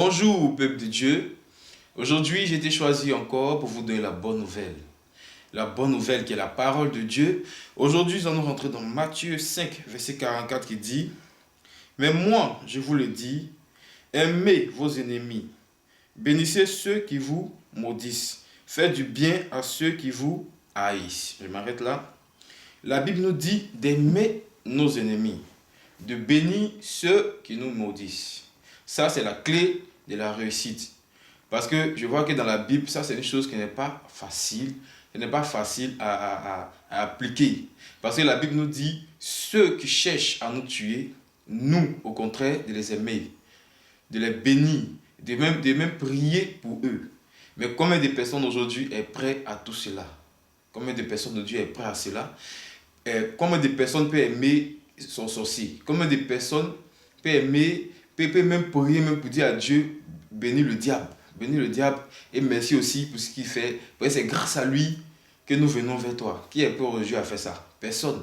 Bonjour, peuple de Dieu. Aujourd'hui, j'ai été choisi encore pour vous donner la bonne nouvelle. La bonne nouvelle qui est la parole de Dieu. Aujourd'hui, nous allons rentrer dans Matthieu 5, verset 44 qui dit: Mais moi, je vous le dis, aimez vos ennemis, bénissez ceux qui vous maudissent, faites du bien à ceux qui vous haïssent. Je m'arrête là. La Bible nous dit d'aimer nos ennemis, de bénir ceux qui nous maudissent. Ça, c'est la clé de la réussite. Parce que je vois que dans la Bible, ça, c'est une chose qui n'est pas facile. Ce n'est pas facile à appliquer. Parce que la Bible nous dit, ceux qui cherchent à nous tuer, nous, au contraire, de les aimer, de les bénir, de même prier pour eux. Mais combien de personnes aujourd'hui est prêt à tout cela? Combien de personnes aujourd'hui est prêt à cela? Combien de personnes peuvent aimer son sorcier? Combien de personnes peuvent aimer, peuvent même prier, même pour dire à Dieu, bénis le diable. Bénis le diable et merci aussi pour ce qu'il fait. C'est grâce à lui que nous venons vers toi. Qui est prêt aujourd'hui à faire ça? Personne.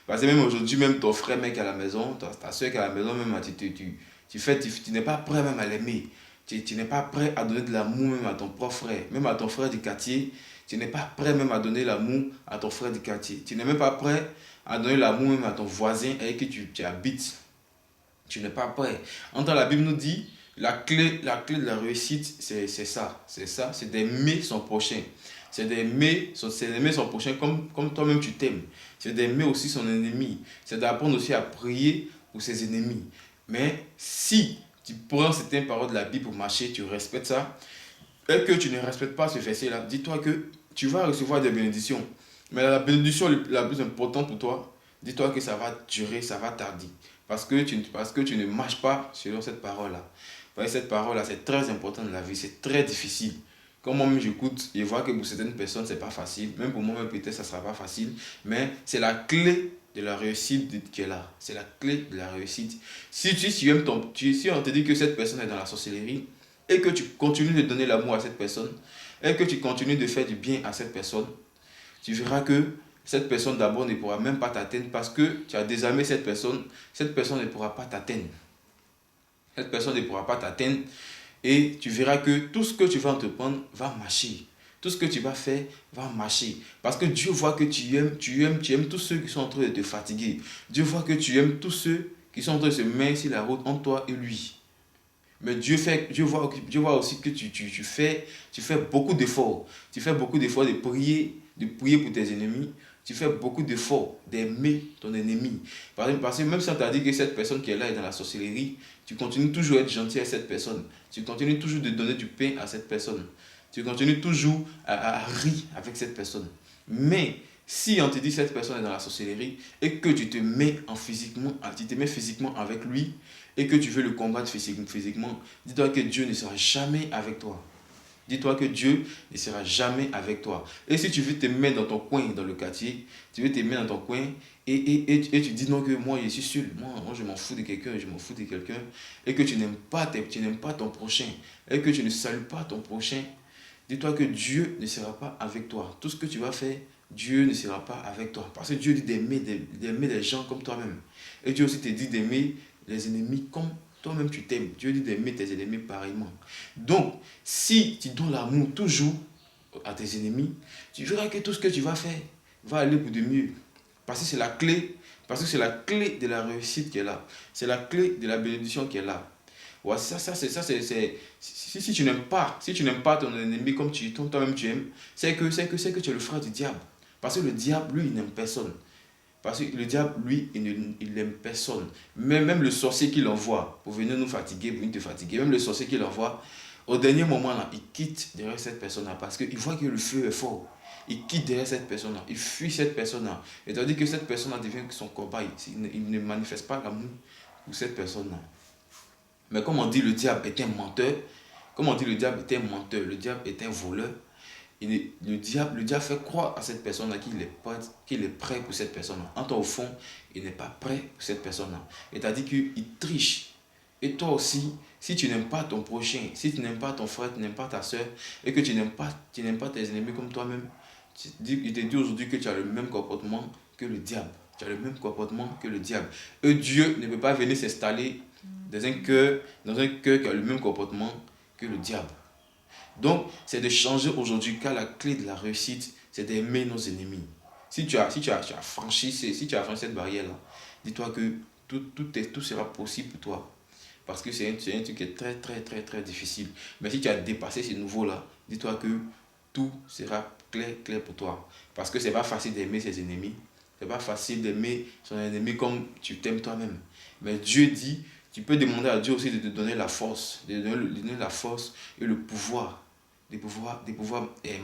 Parce que même aujourd'hui, même ton frère mec à la maison, ta soeur qui est à la maison, même tu n'es pas prêt même à l'aimer. Tu n'es pas prêt à donner de l'amour même à ton propre frère, même à ton frère du quartier. Tu n'es pas prêt même à donner l'amour à ton frère du quartier. Tu n'es même pas prêt à donner l'amour même à ton voisin avec qui tu habites. Tu n'es pas prêt. Entre la Bible nous dit, la clé de la réussite, c'est ça. C'est d'aimer son prochain. C'est d'aimer son prochain comme toi-même tu t'aimes. C'est d'aimer aussi son ennemi. C'est d'apprendre aussi à prier pour ses ennemis. Mais si tu prends certaines paroles de la Bible pour marcher, tu respectes ça, et que tu ne respectes pas ce verset-là, dis-toi que tu vas recevoir des bénédictions. Mais la bénédiction la plus importante pour toi, dis-toi que ça va durer, ça va tarder. Parce que tu ne marches pas selon cette parole-là. Cette parole-là, c'est très important dans la vie, c'est très difficile. Quand moi-même j'écoute, je vois que pour certaines personnes, c'est pas facile. Même pour moi-même, peut-être, ça ne sera pas facile. Mais c'est la clé de la réussite qui est là. C'est la clé de la réussite. Si on te dit que cette personne est dans la sorcellerie, et que tu continues de donner l'amour à cette personne, et que tu continues de faire du bien à cette personne, tu verras que cette personne d'abord ne pourra même pas t'atteindre parce que tu as désarmé cette personne ne pourra pas t'atteindre. Cette personne ne pourra pas t'atteindre et tu verras que tout ce que tu vas entreprendre va marcher. Tout ce que tu vas faire va marcher. Parce que Dieu voit que tu aimes tous ceux qui sont en train de te fatiguer. Dieu voit que tu aimes tous ceux qui sont en train de se mettre sur la route entre toi et lui. Mais Dieu voit aussi que tu fais beaucoup d'efforts. Tu fais beaucoup d'efforts de prier pour tes ennemis. Tu fais beaucoup d'efforts d'aimer ton ennemi. Parce que même si on t'a dit que cette personne qui est là est dans la sorcellerie, tu continues toujours à être gentil à cette personne. Tu continues toujours de donner du pain à cette personne. Tu continues toujours à rire avec cette personne. Mais si on te dit que cette personne est dans la sorcellerie et que tu te mets physiquement avec lui et que tu veux le combattre physiquement, dis-toi que Dieu ne sera jamais avec toi. Dis-toi que Dieu ne sera jamais avec toi. Et si tu veux te mettre dans ton coin, dans le quartier, tu veux te mettre dans ton coin et tu dis non que moi je suis seul, moi je m'en fous de quelqu'un, et que tu n'aimes pas ton prochain, et que tu ne salues pas ton prochain, dis-toi que Dieu ne sera pas avec toi. Tout ce que tu vas faire, Dieu ne sera pas avec toi. Parce que Dieu dit d'aimer des gens comme toi-même. Et Dieu aussi te dit d'aimer les ennemis comme toi-même tu t'aimes. Dieu dit d'aimer tes ennemis pareillement. Donc, si tu donnes l'amour toujours à tes ennemis, tu verras que tout ce que tu vas faire va aller pour de mieux. Parce que c'est la clé. Parce que c'est la clé de la réussite qui est là. C'est la clé de la bénédiction qui est là. Ouais, si tu n'aimes pas ton ennemi comme toi-même tu aimes, c'est que tu es le frère du diable. Parce que le diable, lui, il n'aime personne. Parce que le diable, lui, il n'aime personne. Même le sorcier qu'il envoie pour venir nous fatiguer, pour venir te fatiguer, même le sorcier qu'il envoie, au dernier moment, là, il quitte derrière cette personne-là parce qu'il voit que le feu est fort. Il quitte derrière cette personne-là, il fuit cette personne-là. Et tandis que cette personne-là devient son combat, il ne manifeste pas l'amour pour cette personne-là. Mais comme on dit, le diable est un menteur, le diable est un voleur, le diable fait croire à cette personne-là qu'il est prêt pour cette personne-là. En temps au fond, il n'est pas prêt pour cette personne-là. C'est-à-dire qu'il triche. Et toi aussi, si tu n'aimes pas ton prochain, si tu n'aimes pas ton frère, tu n'aimes pas ta soeur, et que tu n'aimes pas tes ennemis comme toi-même, il te dit aujourd'hui que tu as le même comportement que le diable. Tu as le même comportement que le diable. Et Dieu ne peut pas venir s'installer dans un cœur qui a le même comportement que le diable. Donc, c'est de changer aujourd'hui, car la clé de la réussite, c'est d'aimer nos ennemis. Si tu as franchi cette barrière-là, dis-toi que tout sera possible pour toi. Parce que c'est un truc qui est très, très, très, très difficile. Mais si tu as dépassé ce niveau-là, dis-toi que tout sera clair, clair pour toi. Parce que c'est pas facile d'aimer ses ennemis. C'est pas facile d'aimer son ennemi comme tu t'aimes toi-même. Mais Dieu dit, tu peux demander à Dieu aussi de te donner la force, de donner la force et le pouvoir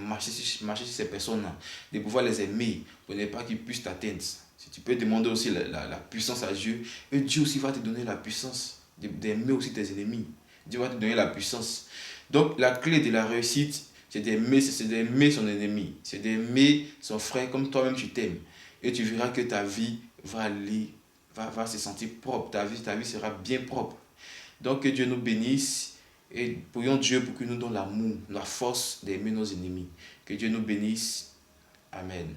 marcher sur ces personnes-là, de pouvoir les aimer pour ne pas qu'ils puissent t'atteindre. Si tu peux demander aussi la puissance à Dieu, et Dieu aussi va te donner la puissance d'aimer aussi tes ennemis. Dieu va te donner la puissance. Donc la clé de la réussite, c'est d'aimer son ennemi, c'est d'aimer son frère comme toi-même tu t'aimes. Et tu verras que ta vie va se sentir propre, ta vie sera bien propre. Donc que Dieu nous bénisse. Et prions Dieu pour qu'il nous donne l'amour, la force d'aimer nos ennemis. Que Dieu nous bénisse. Amen.